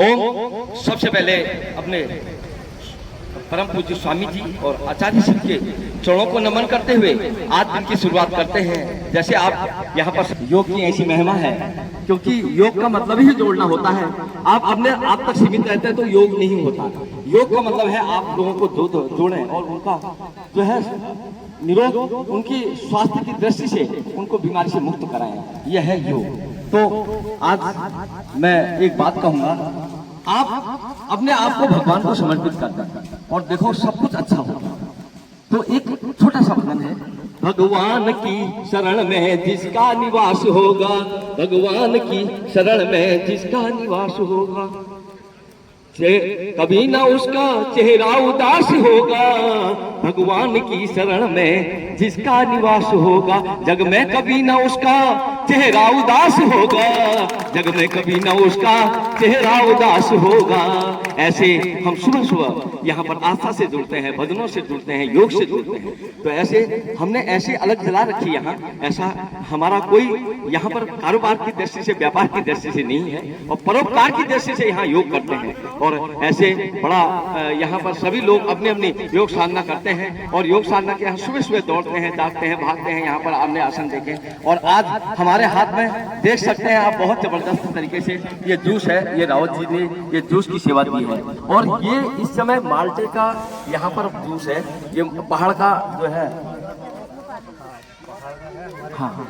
ओम सबसे पहले अपने परम पूज्य स्वामी जी और आचार्य जी के चरणों को नमन करते हुए आज दिन की शुरुआत करते हैं। जैसे आप यहाँ पर योग की ऐसी महिमा है, क्योंकि योग का मतलब ही जोड़ना होता है। आप अपने आप तक सीमित रहते हैं तो योग नहीं होता। योग का मतलब है आप लोगों को जोड़ें और उनका जो है निरोग, उनकी स्वास्थ्य की दृष्टि से उनको बीमारी से मुक्त कराएं। यह है योग। तो आज मैं एक बात कहूंगा, आप अपने आप को भगवान को समर्पित कर दें और देखो सब कुछ अच्छा होगा। तो एक छोटा सा भजन है, भगवान की शरण में जिसका निवास होगा, भगवान की शरण में जिसका निवास होगा, कभी ना उसका चेहरा उदास होगा। भगवान की शरण में जिसका निवास होगा, जग में कभी ना उसका चेहरा उदास होगा, जग में कभी ना उसका चेहरा उदास होगा। ऐसे हम सुबह सुबह यहाँ पर आस्था से जुड़ते हैं, भजनों से जुड़ते हैं, योग से जुड़ते हैं। तो ऐसे हमने ऐसी अलग जला रखी यहाँ, ऐसा हमारा कोई यहाँ पर कारोबार की दृष्टि से, व्यापार की दृष्टि से नहीं है, और परोपकार की दृष्टि से यहाँ योग करते हैं। और ऐसे बड़ा यहाँ पर सभी लोग अपनी अपनी योग साधना करते हैं और योग साधना के यहाँ सुबह सुबह दौड़ते हैं, जागते हैं, भागते हैं। यहाँ पर आपने आसन देखें और आज हमारे हाथ में देख सकते हैं आप, बहुत जबरदस्त तरीके से ये जूस है, ये रावत जी ने ये जूस की सेवा दी है। और ये इस समय माल्टे का यहाँ पर जूस है, ये पहाड़ का जो है, हाँ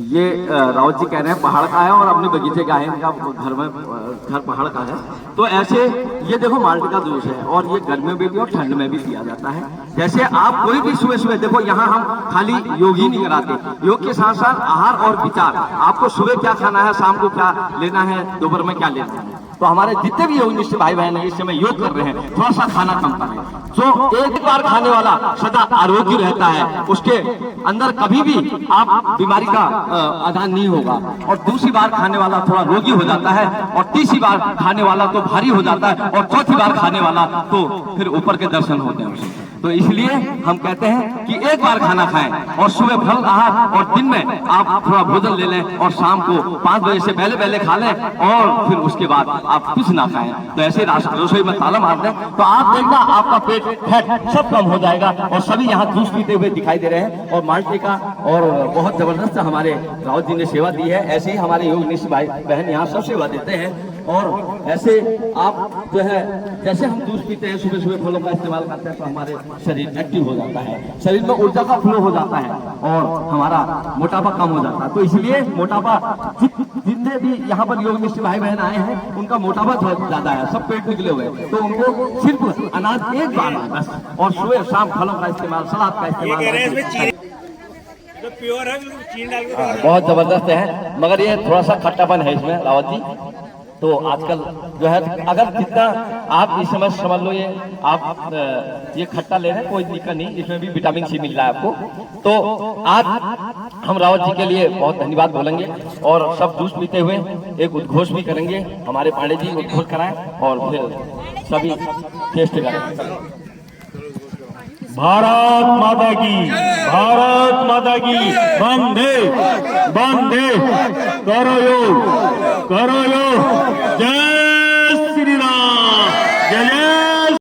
ये रावत जी कह रहे हैं पहाड़ का है और अपने बगीचे का है, इनका घर पहाड़ का है। तो ऐसे ये देखो माल्टे का जूस है और ये गर्मी में भी और ठंड में भी पिया जाता है। जैसे आप कोई भी सुबह सुबह देखो, यहाँ हम खाली योग ही नहीं कराते, योग के साथ साथ आहार और विचार, आपको सुबह क्या खाना है, शाम को क्या लेना है, दोपहर में क्या लेना है। तो हमारे जितने भी योगनिष्ठ भाई बहन इस समय योग कर रहे हैं, थोड़ा सा खाना कम करें। जो एक बार खाने वाला सदा आरोग्य रहता है, उसके अंदर कभी भी आप बीमारी का आधान नहीं होगा। और दूसरी बार खाने वाला थोड़ा रोगी हो जाता है, और तीसरी बार खाने वाला तो भारी हो जाता है, और चौथी बार खाने वाला तो फिर ऊपर के दर्शन होते हैं उसे। तो इसलिए हम कहते हैं कि एक बार खाना खाएं और सुबह फल आहार, और दिन में आप थोड़ा भोजन ले लें, और शाम को 5 बजे से पहले खा लें, और फिर उसके बाद आप कुछ ना खाएं। तो ऐसे रसोई में ताला मार दें तो आप देखना आपका पेट फैट सब कम हो जाएगा। और सभी यहाँ जूस पीते हुए दिखाई दे रहे हैं, और माल्टे का और बहुत जबरदस्त हमारे रावत जी ने सेवा दी है। ऐसे ही हमारे योगनिष्ठ भाई बहन यहाँ सब सेवा देते हैं। और ऐसे आप जो है, जैसे हम जूस पीते हैं, सुबह सुबह फलों का इस्तेमाल करते हैं, तो हमारे शरीर एक्टिव हो जाता है, शरीर में ऊर्जा का फ्लो हो जाता है और हमारा मोटापा कम हो जाता है। तो इसलिए मोटापा, जितने भी यहाँ पर योगनिष्ठ भाई बहन आए हैं, उनका मोटापा बहुत ज्यादा है, सब पेट निकले हुए, तो उनको सिर्फ अनाज एक बार बस, और सुबह शाम फलों का इस्तेमाल, सलाद का इस्तेमाल, प्योर है, चीनी डाल के बहुत जबरदस्त है। मगर ये थोड़ा सा खट्टापन है इसमें रावत जी। तो आजकल जो है, अगर जितना आप इस समय समझ लो, ये आप ये खट्टा ले रहे हैं, कोई दिक्कत नहीं, इसमें भी विटामिन सी मिल रहा है आपको। तो आज हम रावत जी के लिए बहुत धन्यवाद बोलेंगे, और सब जूस पीते हुए एक उद्घोष भी करेंगे। हमारे पांडे जी उद्घोष कराएं और फिर सभी टेस्ट करें। भारत माता की, भारत माता की, वंदे वंदे, करो योग, जय